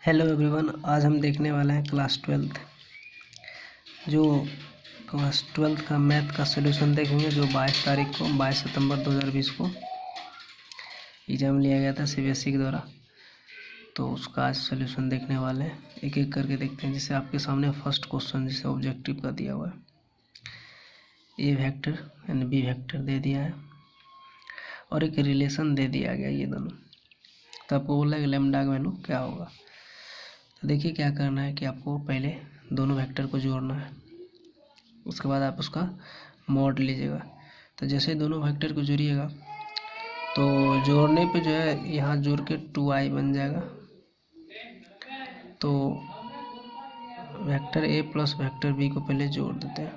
Hello everyone. आज हम देखने वाले हैं क्लास ट्वेल्थ का मैथ का सलूशन देखेंगे, जो 22 सितंबर 2020 को एग्ज़ाम लिया गया था सीबीएसई के द्वारा। तो उसका आज सलूशन देखने वाले हैं, एक एक करके देखते हैं। जैसे आपके सामने फर्स्ट क्वेश्चन जैसे ऑब्जेक्टिव का दिया हुआ है, ए वेक्टर एंड बी वेक्टर दे दिया है और एक रिलेशन दे दिया गया ये दोनों। तो आपको बोला है कि लैम्डा का वैल्यू क्या होगा। तो देखिए क्या करना है कि आपको पहले दोनों वेक्टर को जोड़ना है, उसके बाद आप उसका मॉड लीजिएगा। तो जैसे दोनों वेक्टर को जोड़िएगा तो जोड़ने पे जो है यहाँ जोड़ के 2i बन जाएगा। तो vector A plus vector B को पहले जोड़ देते हैं।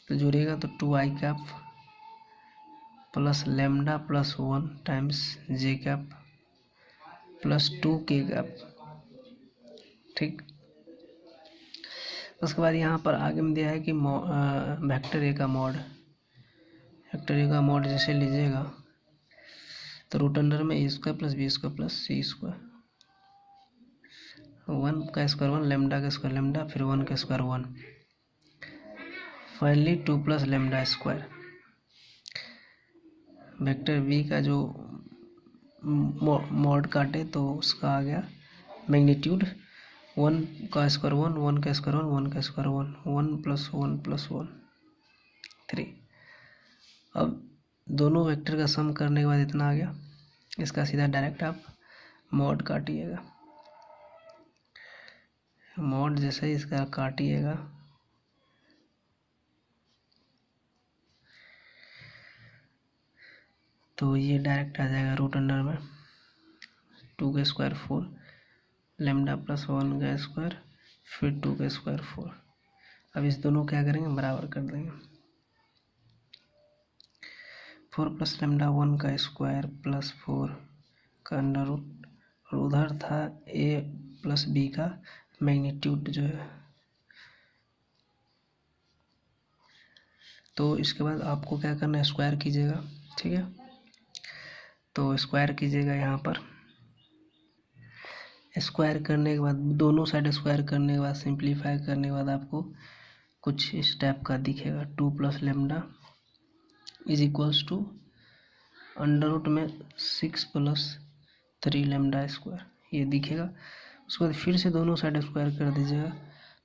तो जोड़िएगा तो 2i cap plus lambda plus 1 times J cap plus 2k cap. ठीक, उसके बाद यहाँ पर आगे में दिया है कि वेक्टर ए का मॉड जैसे लीजिएगा तो रूट अंडर में A square plus B square plus C square, 1 का स्क्वायर 1, लेमडा का स्क्वायर लेमडा, फिर 1 का square 1, finally 2 plus lambda square. Vector B का जो मॉड काटे तो उसका आ गया मैग्नीट्यूड 1 का स्क्वायर 1, 1 का स्क्वायर 1, 1 का स्क्वायर 1, 1 प्लस 1 प्लस 1 3। अब दोनों वेक्टर का सम करने के बाद इतना आ गया। इसका सीधा डायरेक्ट आप मॉड काटिएगा। मॉड जैसे इसका काटिएगा तो ये डायरेक्ट आ जाएगा रूट अंडर में 2 का स्क्वायर 4, लेमडा प्लस 1 का स्क्वायर, फिर 2 का स्क्वायर 4। अब इस दोनों क्या करेंगे, बराबर कर देंगे। 4 प्लस लेमडा 1 का स्क्वायर प्लस 4 का अंडर रूट, और उधर था ए प्लस बी का मैग्नीट्यूड जो है। तो इसके बाद आपको क्या करना है, स्क्वायर कीजिएगा। ठीक है, तो स्क्वायर कीजिएगा। यहाँ पर स्क्वायर करने के बाद दोनों साइड स्क्वायर करने के बाद सिंप्लीफाई करने के बाद आपको कुछ इस टाइप का दिखेगा। 2 plus lambda is equals to under root में 6 प्लस 3 लेमडा स्क्वायर, ये दिखेगा। उसके बाद फिर से दोनों साइड स्क्वायर कर दीजिएगा।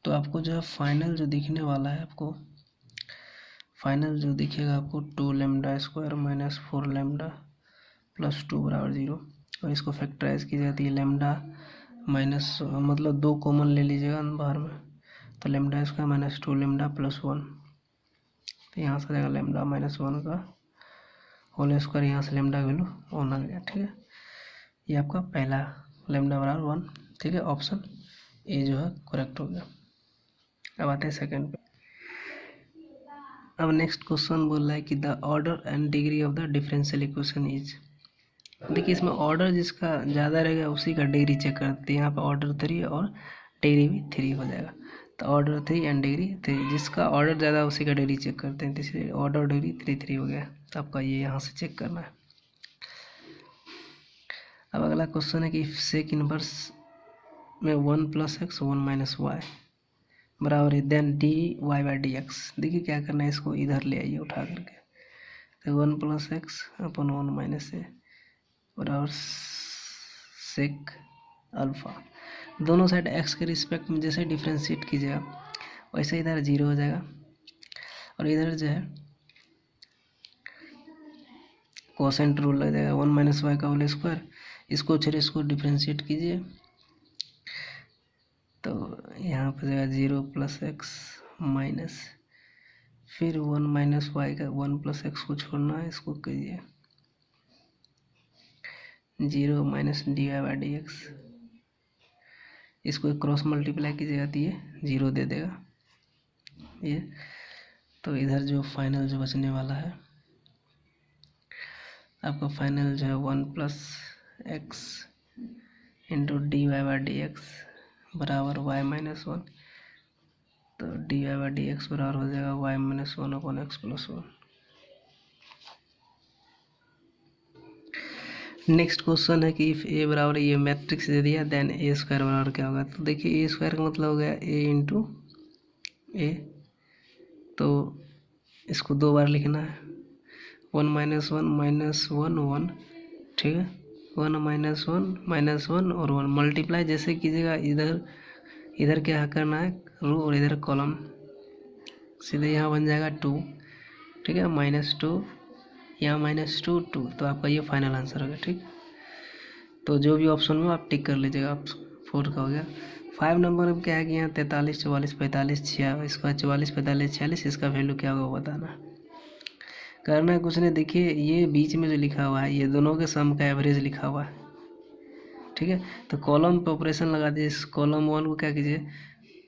तो आपको जो है फाइनल जो दिखने वाला है, फाइनल जो दिखेगा आपको 2 lambda square minus 4 lambda plus 2 बराबर 0। और इसको फैक्टराइज की जाती है, लेमडा माइनस मतलब 2 कॉमन ले लीजिएगा बाहर में, तो lambda square minus 2 lambda plus 1। तो यहाँ से आ जाएगा लेमडा माइनस 1 का होल स्क्वायर, यहाँ से लेमडा वैल्यू 1 आ गया। ठीक है, ये आपका पहला लेमडा बराबर 1। ठीक है, ऑप्शन ए जो है करेक्ट हो गया। अब आते हैं सेकंड पे। अब नेक्स्ट क्वेश्चन बोल रहा है कि the order and degree of the differential equation is. देखिए इसमें ऑर्डर जिसका ज़्यादा रहेगा उसी का डिग्री चेक करते हैं। यहाँ पे ऑर्डर 3 और डिग्री भी 3 हो जाएगा। तो ऑर्डर 3 एंड डिग्री 3, जिसका ऑर्डर ज़्यादा उसी का डिग्री चेक करते हैं। तो इसलिए ऑर्डर डिग्री 3 हो गया। तो आपका ये यहाँ से चेक करना है। अब अगला क्वेश्चन है कि सेक इनवर्स में 1 प्लस एक्स 1 माइनस वाई बराबर है then d y by d x. देखिए क्या करना है, इसको इधर ले आइए उठा करके। तो 1 प्लस एक्स अपन 1 माइनस ए बराबर सेक अल्फा। दोनों साइड एक्स के रिस्पेक्ट में जैसे डिफ्रेंशिएट कीजिएगा वैसे इधर 0 हो जाएगा, और इधर जो है कोसेंट रूल लग जाएगा। 1 माइनस वाई का होल स्क्वायर, इसको छोड़िए, इसको डिफ्रेंशिएट कीजिए तो यहाँ पर जाएगा 0 प्लस एक्स माइनस, फिर 1 माइनस वाई का 1 प्लस एक्स को छोड़ना है, इसको कीजिए 0 minus d y by d x. इसको क्रॉस मल्टीप्लाई कीजिएगा तो ये 0 दे देगा ये। तो इधर जो फाइनल जो बचने वाला है आपका, फाइनल जो है 1 plus x into d y by d x बराबर वाई माइनस 1। तो d y by d x बराबर हो जाएगा y minus 1 upon x plus 1। Next question है कि इफ़ ए बराबर, ये मैट्रिक्स दे दिया, देन ए स्क्वायर बराबर क्या होगा। तो देखिए ए स्क्वायर का मतलब हो गया ए इंटू ए, तो इसको 2 बार लिखना है, 1 माइनस वन वन, ठीक है, 1 -1 और 1 मल्टीप्लाई जैसे कीजिएगा, इधर इधर क्या करना है रो और इधर कॉलम, सीधे यहाँ बन जाएगा 2, ठीक है, -2 यहाँ -2 2, तो आपका ये फाइनल आंसर होगा। ठीक, तो जो भी ऑप्शन में आप टिक कर लीजिएगा, आप 4 का हो गया। 5 नंबर में क्या है कि यहाँ 43 44 45 46, इसका 44 45 46, इसका वैल्यू क्या होगा वो बताना। करना कुछ नहीं, देखिए ये बीच में जो लिखा हुआ है ये दोनों के सम का एवरेज लिखा हुआ है, ठीक है। तो कॉलम पे ऑपरेशन लगा दीजिए, इस कॉलम 1 को क्या कीजिए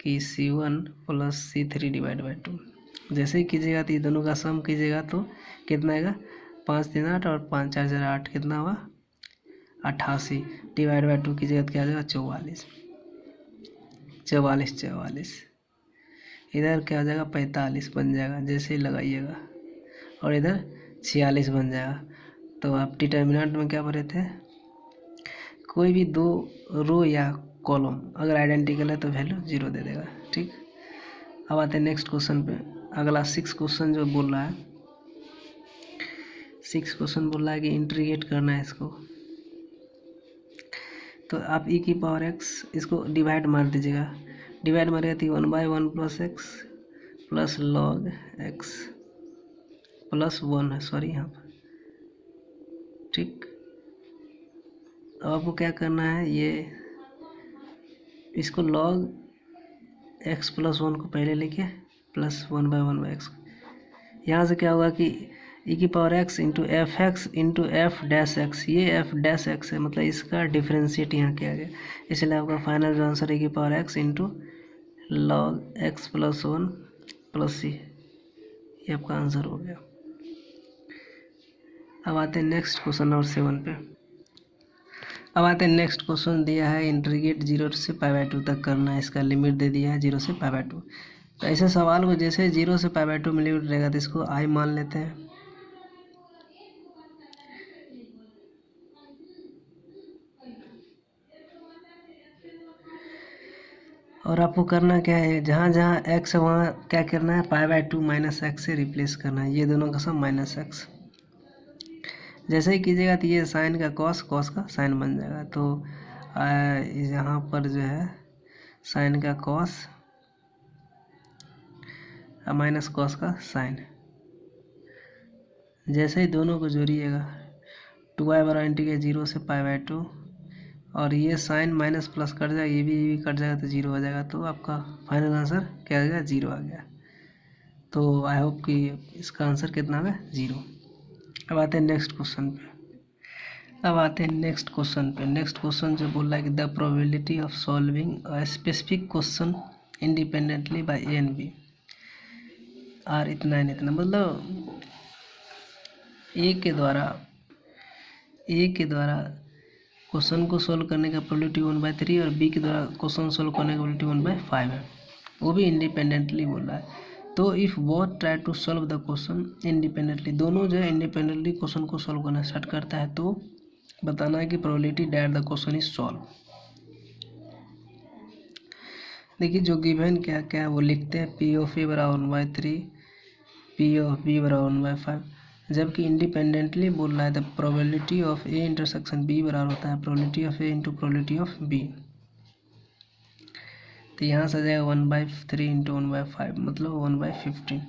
कि C1 + C3 डिवाइड बाई 2, जैसे ही कीजिएगा तो ये दोनों का सम कीजिएगा तो कितना आएगा, 5 3 8 और 5 4 4 8, कितना हुआ 88, डिवाइड बाई 2 कीजिएगा तो क्या आ जाएगा 44 44 44, इधर क्या हो जाएगा 45 बन जाएगा जैसे ही लगाइएगा, और इधर 46 बन जाएगा। तो आप डिटर्मिनेंट में क्या भरे थे, कोई भी 2 रो या कॉलम अगर आइडेंटिकल है तो वैल्यू 0 दे देगा। ठीक, अब आते हैं नेक्स्ट क्वेश्चन पे। अगला 6 क्वेश्चन जो बोल रहा है, 6 क्वेश्चन बोल रहा है कि इंटीग्रेट करना है इसको। तो आप e⁻x इसको डिवाइड मार दीजिएगा, डिवाइड मारेगा तो 1/1 + x plus log x plus 1 है, सॉरी यहाँ पर। ठीक, अब आपको क्या करना है, ये इसको log x प्लस 1 को पहले लेके प्लस 1/1/x, यहाँ से क्या होगा कि e⁻x into f(x) into f'(x), ये f'(x) है, मतलब इसका डिफ्रेंशिएट यहाँ किया गया, इसलिए आपका फाइनल जो answer e⁻x into log x plus 1 plus c, ये आपका आंसर हो गया। अब आते हैं नेक्स्ट क्वेश्चन नंबर 7 पे। अब आते हैं नेक्स्ट क्वेश्चन, दिया है इंटीग्रेट 0 से π/2 तक करना है, इसका लिमिट दे दिया है 0 से π/2। तो ऐसे सवाल को जैसे 0 से π/2 में लिमिट रहेगा तो इसको i मान लेते हैं, और आपको करना क्या है, जहाँ जहाँ x है वहाँ क्या करना है, π/2 -x से रिप्लेस करना है, ये दोनों का सम -x। जैसे ही कीजिएगा तो ये साइन का कॉस, कॉस का साइन बन जाएगा। तो यहाँ पर जो है साइन का कॉस माइनस कॉस का साइन, जैसे ही दोनों को जोड़िएगा 2i बराबर इंटीग्रेट 0 से π/2, और ये साइन माइनस प्लस कट जाएगा, ये भी कट जाएगा तो 0 हो जाएगा। तो आपका फाइनल आंसर क्या आ गया, 0 आ गया। तो आई होप कि इसका आंसर कितना आ गया, 0। अब आते हैं नेक्स्ट क्वेश्चन पे। नेक्स्ट क्वेश्चन जो बोल रहा है कि the probability of solving a specific question independently by A and B are इतना मतलब ए के द्वारा क्वेश्चन को सोल्व करने का प्रोबेबिलिटी 1/3 और बी के द्वारा क्वेश्चन सोल्व करने का प्रोबेबिलिटी 1/5 है, वो भी इंडिपेंडेंटली बोल रहा है। तो if both try to solve the question independently, दोनों जो है इंडिपेंडेंटली क्वेश्चन को सोल्व करना स्टार्ट करता है, तो बताना है कि probability that the question is solve. देखिए जो गिवन क्या क्या है वो लिखते हैं, पी ऑफ ए बराबर 1/3, पी ऑफ बी बराबर 1/5, जबकि इंडिपेंडेंटली बोल रहा है the probability of A intersection B बराबर होता है probability of A into probability of B. तो यहाँ से आ जाएगा 1/3 इंटू 1/5, मतलब 1/15।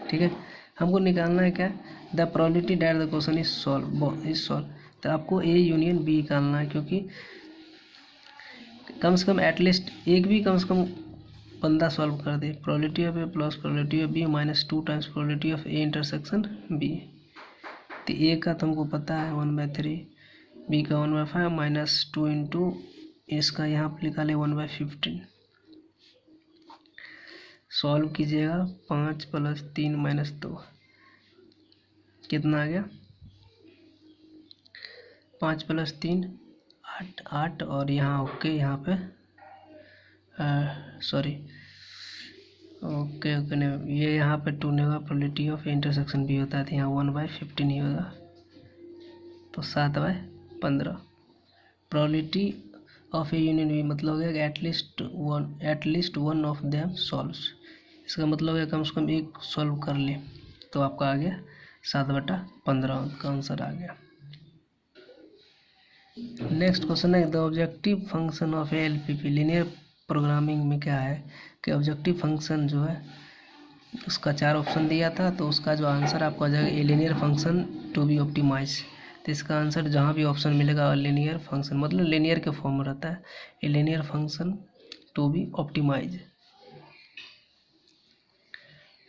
ठीक है, हमको निकालना है क्या, the probability that the question is solve. तो आपको ए यूनियन बी निकालना है, क्योंकि कम से कम एटलीस्ट एक भी कम से कम बंदा सॉल्व कर दे। Probability of A plus probability of B -2 times probability of A intersection B. तो ए का तुमको पता है 1/3, बी का 1/5 -2 इंटू इसका यहाँ पर लिखा ले 1/15। सॉल्व कीजिएगा, 5 + 3 - 2 कितना आ गया, 5 + 3 8 8, और यहाँ ओके, यहाँ पे सॉरी ओके नहीं, ये यहाँ पे 2 नहीं होगा, प्रोबेबिलिटी ऑफ इंटरसेक्शन भी होता है, तो यहाँ 1/15 ही होगा। तो 7/15। Probability of A union B मतलब हो गया कि at least one of them solves. इसका मतलब है कम से कम एक सॉल्व कर ले, तो आपका आ गया 7/15 का आंसर आ गया। नेक्स्ट क्वेश्चन है the objective function of A LPP. Linear programming में क्या है कि ऑब्जेक्टिव फंक्शन जो है उसका 4 ऑप्शन दिया था, तो उसका जो आंसर आपको आ जाएगा a linear function to be optimise. तो इसका आंसर जहाँ भी ऑप्शन मिलेगा लीनियर फंक्शन मतलब लीनियर के फॉर्म में रहता है, a linear function to be optimise.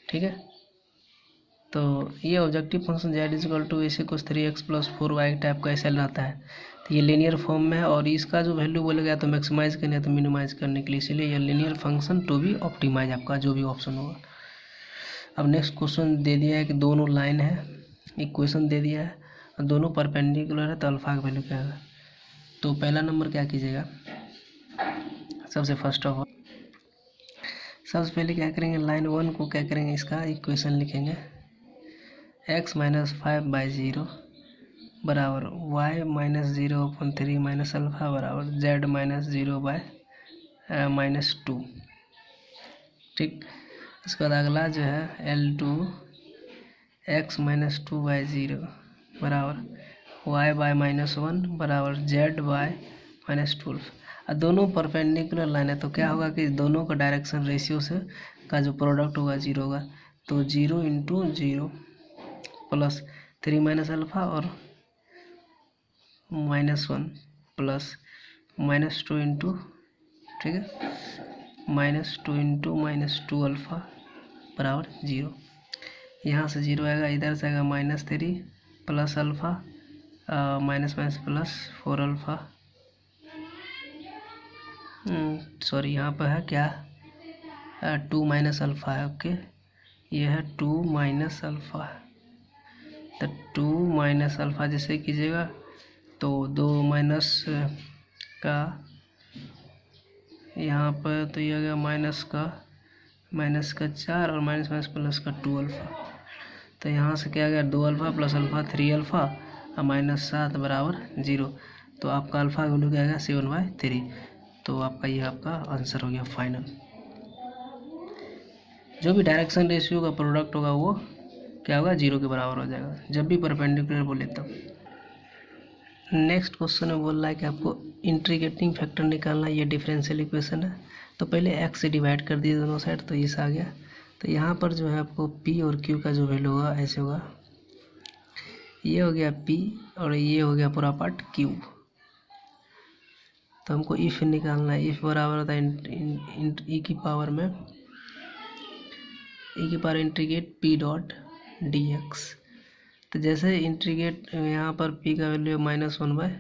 ठीक है, तो ये objective function Z is equal to ऐसे कुछ 3x + 4y टाइप का ऐसा रहता है, तो ये लीनियर फॉर्म में है और इसका जो वैल्यू बोलेगा तो मैक्सिमाइज करने या तो मिनिमाइज करने के लिए, इसलिए ये linear function to be optimise आपका जो भी ऑप्शन होगा। अब नेक्स्ट क्वेश्चन दे दिया है कि दोनों लाइन है, इक्वेशन दे दिया है और दोनों परपेंडिकुलर है, तो अल्फा का वैल्यू क्या है। तो पहला नंबर क्या कीजिएगा, सबसे फर्स्ट ऑफ ऑल सबसे पहले क्या करेंगे, लाइन 1 को क्या करेंगे, इसका इक्वेशन लिखेंगे x - 5/0 बराबर y - 0/3 माइनस अल्फा बराबर z - 0/-2। ठीक, इसके बाद अगला जो है L2 x - 2/0 बराबर y/-1 बराबर z/-12। और दोनों परपेंडिकुलर लाइन है, तो क्या होगा कि दोनों का डायरेक्शन रेशियो से का जो प्रोडक्ट होगा 0 होगा, तो 0 × 0 प्लस 3 माइनस अल्फा और -1 प्लस -2 इंटू, ठीक है, -2 × -2 अल्फा बराबर 0। यहाँ से 0 आएगा, इधर से आएगा -3 plus alpha minus plus 4 alpha, sorry यहाँ पर है क्या 2 माइनस अल्फा है। ओके, ये है 2 माइनस अल्फा, तो 2 माइनस अल्फा जैसे कीजिएगा तो 2 माइनस का यहाँ पर तो ये आ गया माइनस का 4 और माइनस प्लस का 2 अल्फा, तो यहाँ से क्या आ गया 2 अल्फा प्लस अल्फा 3 अल्फा और -7 बराबर 0। तो आपका अल्फा का वैल्यू क्या आएगा 7/3। तो आपका ये आपका आंसर हो गया फाइनल। जो भी डायरेक्शन रेशियो का प्रोडक्ट होगा वो क्या होगा 0 के बराबर हो जाएगा, जब भी परपेंडिकुलर बोले तब। नेक्स्ट क्वेश्चन में बोल रहा है कि आपको इंटीग्रेटिंग फैक्टर निकालना है, ये डिफरेंशियल इक्वेशन है। तो पहले x से डिवाइड कर दिए दोनों साइड, तो इस आ गया। तो यहाँ पर जो है आपको p और q का जो वैल्यू होगा ऐसे होगा, ये हो गया p और ये हो गया पूरा पार्ट q। तो हमको इफ निकालना है, इफ बराबर होता है e की पावर में इंटीग्रेट p डॉट dx। तो जैसे इंटीग्रेट यहाँ पर p का वैल्यू -1/,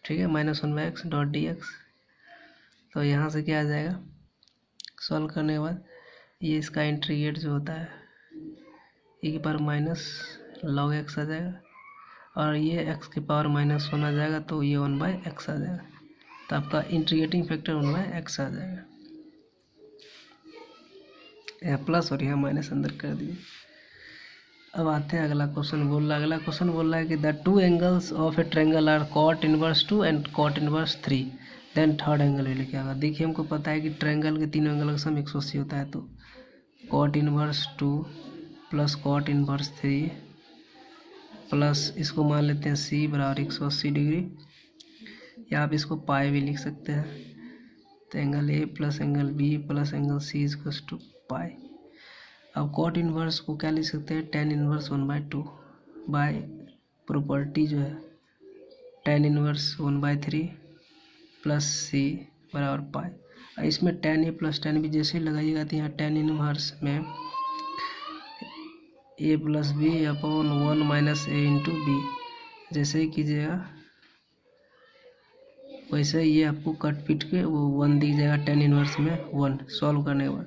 ठीक है, -1/x डॉट dx। तो यहाँ से क्या आ जाएगा, सॉल्व करने के बाद ये इसका इंटीग्रेट जो होता है e की पावर -log x आ जाएगा और ये x की पावर -1 आ जाएगा, तो ये 1/x आ जाएगा। तो आपका इंटीग्रेटिंग फैक्टर 1/x आ जाएगा। यहाँ प्लस और यहाँ माइनस अंदर कर दिए। अब आते हैं अगला क्वेश्चन बोल रहा है कि the 2 angles of a triangle are cot inverse 2 and cot inverse 3, then third angle value क्या होगा। देखिए हमको पता है कि ट्रायंगल के तीनों एंगल का सम 180 होता है, तो cot inverse 2 plus cot inverse 3 plus इसको मान लेते हैं c बराबर 180 डिग्री, या आप इसको पाई भी लिख सकते हैं। तो angle A plus angle B plus angle C equals to pi. अब कॉट इनवर्स को क्या लिख सकते हैं, tan इनवर्स 1/2 बाय प्रॉपर्टी जो है tan इनवर्स 1/3 प्लस सी बराबर पाई। और इसमें tan a plus tan b जैसे ही लगाइएगा तो यहाँ tan इनवर्स में a plus b upon 1 minus a into b जैसे ही कीजिएगा वैसे ये आपको कट पीट के वो 1 दिख जाएगा, tan इनवर्स में 1 सॉल्व करने के बाद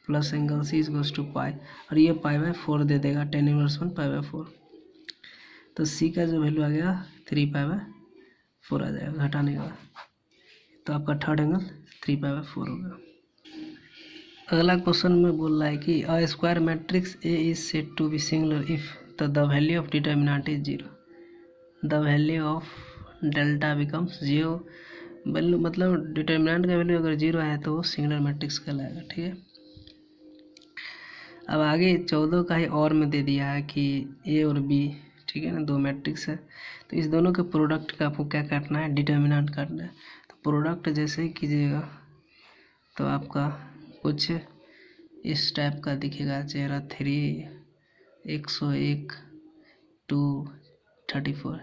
plus angle C equals to pi, और ये π/4 दे देगा, tan इनवर्स 1 π/4। तो सी का जो वैल्यू आ गया 3 π/4 आ जाएगा घटाने के बाद। तो आपका थर्ड एंगल 3 π/4 होगा। अगला क्वेश्चन में बोल रहा है कि a square matrix A is said to be singular if, तो the value of determinant is 0, the value of delta becomes 0, value मतलब डिटर्मिनेंट का वैल्यू अगर 0 है तो वो सिंगुलर मैट्रिक्स कहलाएगा। ठीक है, अब आगे 14 का ही और में दे दिया है कि ए और बी, ठीक है ना, दो मैट्रिक्स है, तो इस दोनों के प्रोडक्ट का आपको क्या काटना है, डिटर्मिनेंट काटना है। तो प्रोडक्ट जैसे ही कीजिएगा तो आपका कुछ इस टाइप का दिखेगा चेहरा, 3, 101, 2, 34।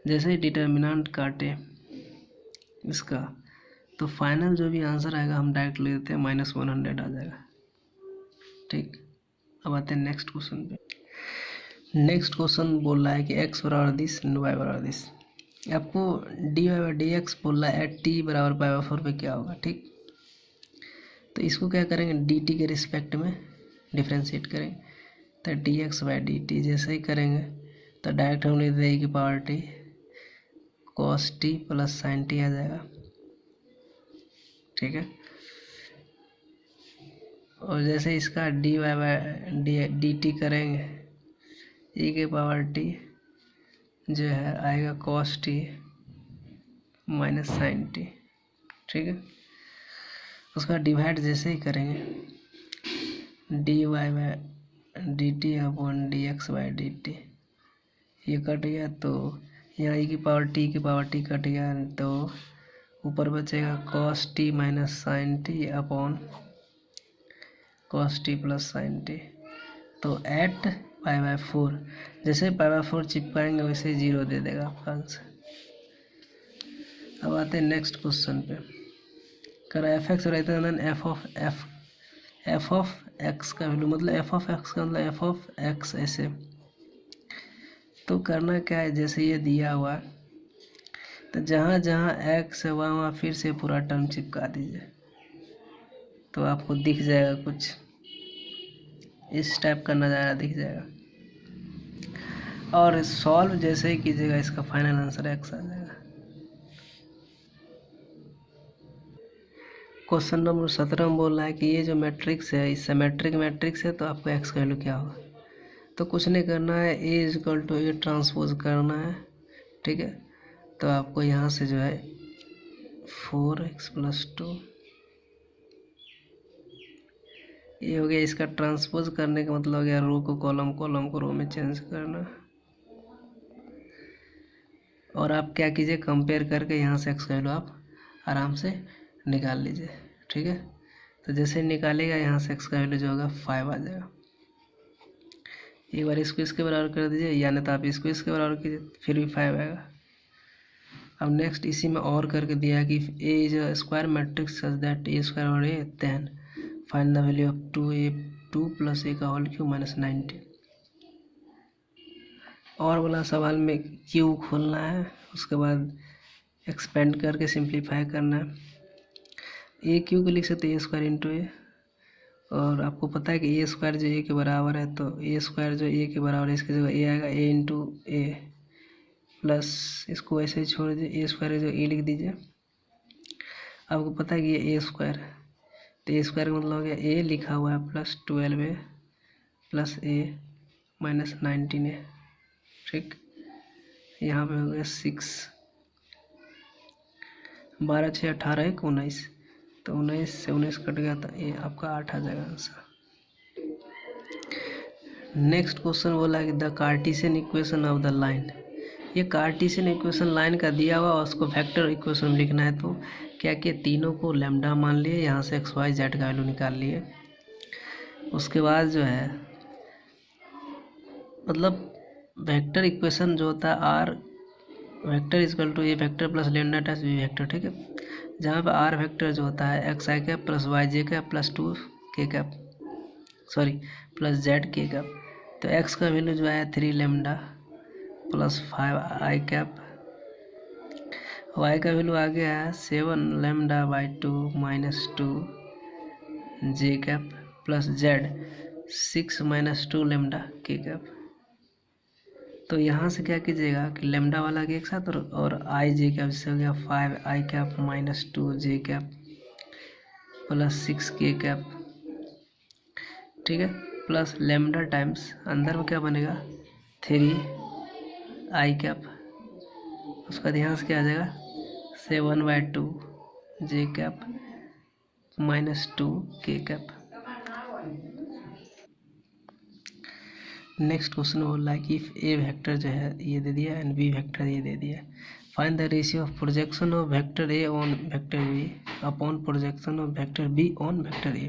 जैसे ही डिटर्मिनेंट काटे इसका तो फाइनल जो भी आंसर आएगा हम डायरेक्ट ले देते हैं, -100 आ जाएगा। ठीक, अब आते हैं नेक्स्ट क्वेश्चन पे। नेक्स्ट क्वेश्चन बोल रहा है कि x बराबर दिस y बराबर दिस, आपको dy/dx बोल रहा है एट t बराबर π/4 पे क्या होगा। ठीक, तो इसको क्या करेंगे, dt के रिस्पेक्ट में डिफ्रेंशिएट करेंगे, तो dx/dt जैसे ही करेंगे तो डायरेक्ट हम ले देंगे कि power t cos t plus sin t आ जाएगा। ठीक है, और जैसे इसका dy/dt करेंगे e के पावर t जो है आएगा cos t minus sin t। ठीक है, उसका डिवाइड जैसे ही करेंगे dy/dt अपॉन dx/dt, ये कट गया तो यहाँ e की पावर t कट गया तो ऊपर बचेगा cos t minus sin t upon cos t plus sin t। तो एट π/4 जैसे π/4 चिपकाएंगे वैसे 0 दे देगा आपका आंसर। अब आते हैं नेक्स्ट क्वेश्चन पे। कर एफ एक्स रहता है एफ ऑफ एक्स का वैल्यू मतलब एफ ऑफ एक्स का मतलब एफ ऑफ एक्स ऐसे। तो करना क्या है, जैसे ये दिया हुआ है तो जहाँ जहाँ एक्स है वहाँ फिर से पूरा टर्म चिपका दीजिए, तो आपको दिख जाएगा कुछ इस टाइप का नज़ारा दिख जाएगा। और सॉल्व जैसे ही कीजिएगा इसका फाइनल आंसर एक्स आ जाएगा। क्वेश्चन नंबर 17 में बोल रहा है कि ये जो मैट्रिक्स है इस सिमेट्रिक मैट्रिक्स है, तो आपको एक्स का वैल्यू क्या होगा। तो कुछ नहीं करना है, A is equal to A transpose करना है। ठीक है, तो आपको यहाँ से जो है 4x + 2 ये हो गया। इसका ट्रांसपोज करने का मतलब हो गया रो को कॉलम, कॉलम को रो में चेंज करना। और आप क्या कीजिए, कंपेयर करके यहाँ से एक्स का वैल्यू आप आराम से निकाल लीजिए। ठीक है, तो जैसे निकालेगा यहाँ से एक्स का वैल्यू जो होगा 5 आ जाएगा। एक बार इसको इसके बराबर कर दीजिए, या नहीं तो आप इसको इसके बराबर कीजिए फिर भी 5 आएगा। अब नेक्स्ट इसी में और करके दिया है कि A is a square matrix such that A square और A then find the value of 2 + a का होल क्यूब -90। और वाला सवाल में क्यू खोलना है, उसके बाद एक्सपेंड करके सिंप्लीफाई करना है। ए क्यू को लिख सकते a² × a, और आपको पता है कि a² जो a के बराबर है, तो a² जो a के बराबर है इसकी जगह a आएगा, a × a प्लस इसको ऐसे ही छोड़ दीजिए, a² जो a लिख दीजिए। आपको पता है कि ये a² है, तो a² का मतलब हो गया a लिखा हुआ है plus 12a plus a minus 19a। ठीक, यहाँ पे हो गया 6, 12 6 18 1 19, तो 19 से 19 कट गया तो ये आपका 8 आ जाएगा आंसर। नेक्स्ट क्वेश्चन बोला कि the Cartesian equation of the line. ये कार्टेशियन इक्वेशन लाइन का दिया हुआ और उसको वेक्टर इक्वेशन में लिखना है। तो क्या किया, तीनों को लैम्डा मान लिए, यहाँ से एक्स वाई जेड का वैल्यू निकाल लिए। उसके बाद जो है मतलब वेक्टर इक्वेशन जो होता है r vector equal to a vector plus lambda times b vector. ठीक है, जहाँ पे आर वेक्टर जो होता है x i cap plus y j cap plus 2 k cap plus z k cap. तो एक्स का वैल्यू जो है 3 lambda plus 5 i cap, y का वैल्यू आ गया है 7 λ/2 -2 j cap plus z 6 -2 lambda k cap. तो यहाँ से क्या कीजिएगा कि लैम्डा वाला के एक साथ और आई जे कैप से हो गया 5 i cap -2 j cap plus 6 के कैप। ठीक है, प्लस लैम्डा टाइम्स अंदर में क्या बनेगा 3 आई कैप, उसका ध्यान से क्या आ जाएगा 7/2 जे cap -2 k cap. Next question बोल रहा है कि ए वेक्टर जो है ये दे दिया एंड बी वेक्टर ये दे दिया, find the ratio of projection of vector a on vector b upon projection of vector b on vector a.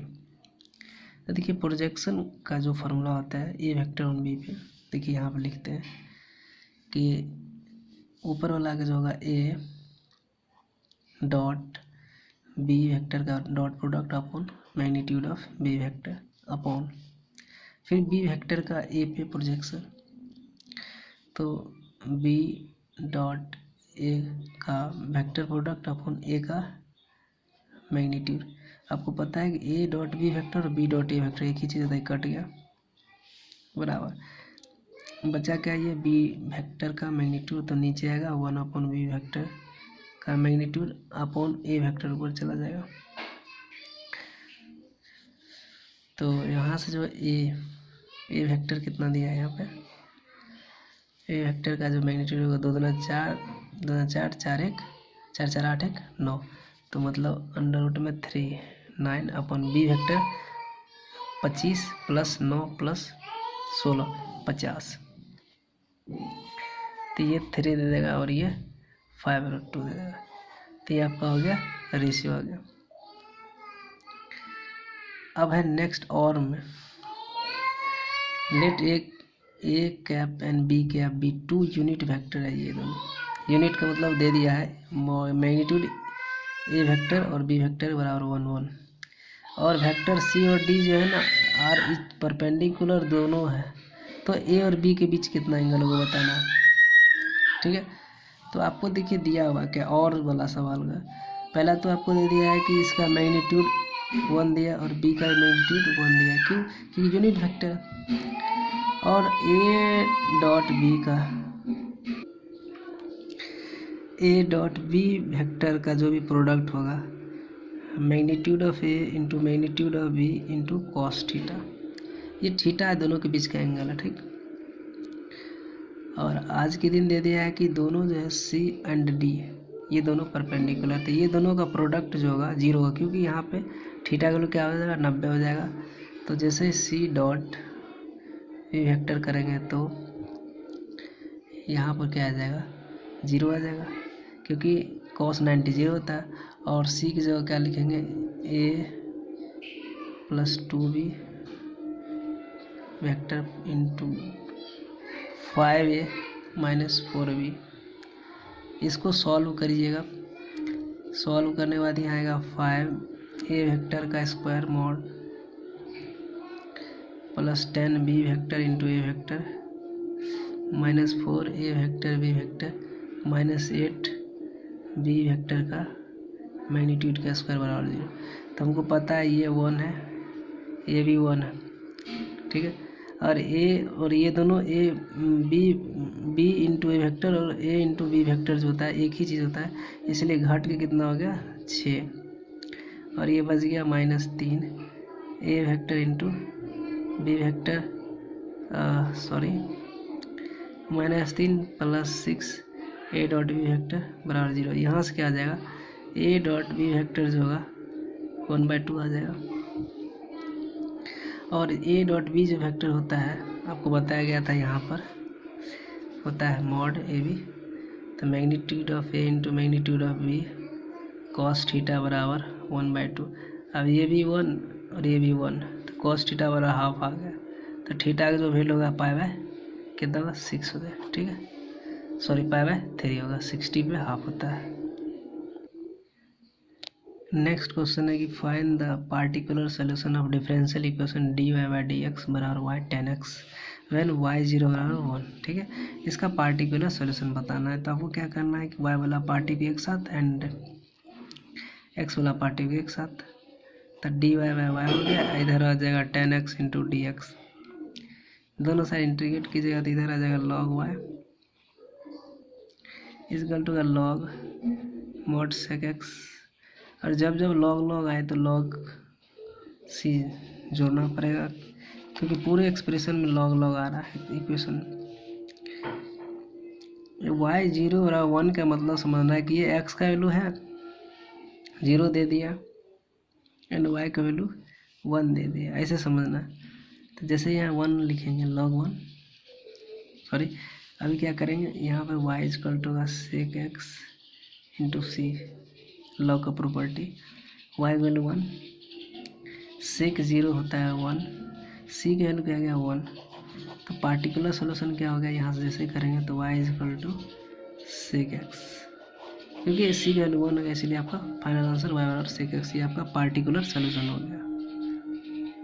तो देखिए प्रोजेक्शन का जो फॉर्मूला होता है ए वेक्टर ऑन बी पे, देखिए यहाँ पर लिखते हैं कि ऊपर वाला का जो होगा ए डॉट बी वेक्टर का dot product upon magnitude of b vector upon फिर बी वेक्टर का ए पे प्रोजेक्शन, तो बी डॉट ए का वेक्टर प्रोडक्ट अपॉन ए का मैग्नीट्यूड। आपको पता है कि ए डॉट बी वेक्टर और बी डॉट ए वेक्टर एक ही चीज़ होता है, कट गया बराबर, बचा क्या ये बी वेक्टर का मैग्नीट्यूड, तो नीचे आएगा 1 बी वेक्टर का मैग्नीट्यूड अपॉन ए वेक्टर ऊपर चला जाएगा। तो यहाँ से जो ए वेक्टर कितना दिया है यहाँ पे, ए वेक्टर का जो मैग्नीट्यूड होगा 2 दूना 4 4 1 4 4 8 1 9, तो मतलब अंडर रूट में 3 9 अपॉन बी वेक्टर 25 + 9 + 16 50, तो ये 3 दे देगा और ये 5/2 दे देगा, तो ये आपका हो गया रेशियो आ गया। अब है नेक्स्ट और में let a cap and b cap be 2 unit vector है, ये दोनों यूनिट का मतलब दे दिया है मैग्नीट्यूड ए वेक्टर और बी वेक्टर बराबर 1 1, और वेक्टर सी और डी जो है ना आर परपेंडिकुलर दोनों है, तो ए और बी के बीच कितना एंगल होगा बताना, ठीक है। तो आपको देखिए दिया हुआ क्या और वाला सवाल का, पहला तो आपको दे दिया है कि इसका मैग्नीट्यूड 1 दिया और बी का मैग्नीट्यूड 1 दिया, क्यों, क्योंकि यूनिट वेक्टर, और ए डॉट बी वेक्टर का जो भी प्रोडक्ट होगा magnitude of A into magnitude of b into cos theta, ये थीटा है दोनों के बीच का एंगल है, ठीक। और आज के दिन दे दिया है कि दोनों जो है सी एंड डी ये दोनों परपेंडिकुलर, तो ये दोनों का प्रोडक्ट जो होगा 0 होगा, क्योंकि यहाँ पे थीटा का लोग क्या हो जाएगा 90 हो जाएगा। तो जैसे सी डॉट बी वेक्टर करेंगे तो यहाँ पर क्या आ जाएगा 0 आ जाएगा, क्योंकि cos 90 0 होता है, और सी की जगह क्या लिखेंगे a + 2b vector into 5a - 4b, इसको सॉल्व करिएगा, सॉल्व करने के बाद यहाँ आएगा 5a वेक्टर का square mod + 10b vector into A vector -4a vector B vector -8b vector का मैग्नीट्यूड का स्क्वायर बराबर 0। तो हमको पता है ये 1 है, ये भी 1 है, ठीक है। और ये दोनों बी इंटू ए वेक्टर और ए इंटू बी वेक्टर जो होता है एक ही चीज़ होता है, इसलिए घट के कितना हो गया 6, और ये बच गया -3 A vector into B vector -3 + 6 A dot B vector बराबर 0। यहाँ से क्या आ जाएगा ए डॉट बी वेक्टर जो होगा 1/2 आ जाएगा, और ए डॉट बी जो वेक्टर होता है आपको बताया गया था यहाँ पर होता है मॉड ए बी, तो magnitude of A into magnitude of b cos theta बराबर 1/2। अब ये भी 1 और ये भी 1, तो कॉस थीटा बराबर हाफ आ गया, तो थीटा का जो वैल्यू होगा π/, कितना होगा 6 हो गया, ठीक है, सॉरी π/3 होगा, 60 पे हाफ होता है। नेक्स्ट क्वेश्चन है कि find the particular solution of differential equation dy/dx बराबर y 10x व्हेन y 0 बराबर 1, ठीक है। इसका पार्टिकुलर सोल्यूशन बताना है, तो आपको क्या करना है कि y वाला पार्टी भी एक साथ एंड x वाला पार्टी भी एक साथ, तो dy/y हो गया, इधर आ जाएगा 10x इंटू dx, दोनों साइड इंटीग्रेट कीजिएगा तो इधर आ जाएगा log y equal to the log mod sec x, और जब जब log आए तो log c जोड़ना पड़ेगा, क्योंकि पूरे एक्सप्रेशन में log आ रहा है इक्वेशन। y 0 और 1 का मतलब समझना है कि ये x का वैल्यू है 0 दे दिया एंड y का वैल्यू 1 दे दिया, ऐसे समझना है। तो जैसे यहाँ 1 लिखेंगे log 1, सॉरी अभी क्या करेंगे यहाँ पे y इक्वल टू होगा sec x इंटू सी, लॉग का प्रॉपर्टी y वैल्यू 1, sec 0 होता है 1, c का वैल्यू क्या गया 1, तो पार्टिकुलर सोल्यूशन क्या हो गया यहाँ से जैसे करेंगे तो y equal to sec x, क्योंकि c का वैल्यू 1 हो गया इसलिए आपका फाइनल आंसर y बराबर sec x, ये आपका पार्टिकुलर सोल्यूशन हो गया।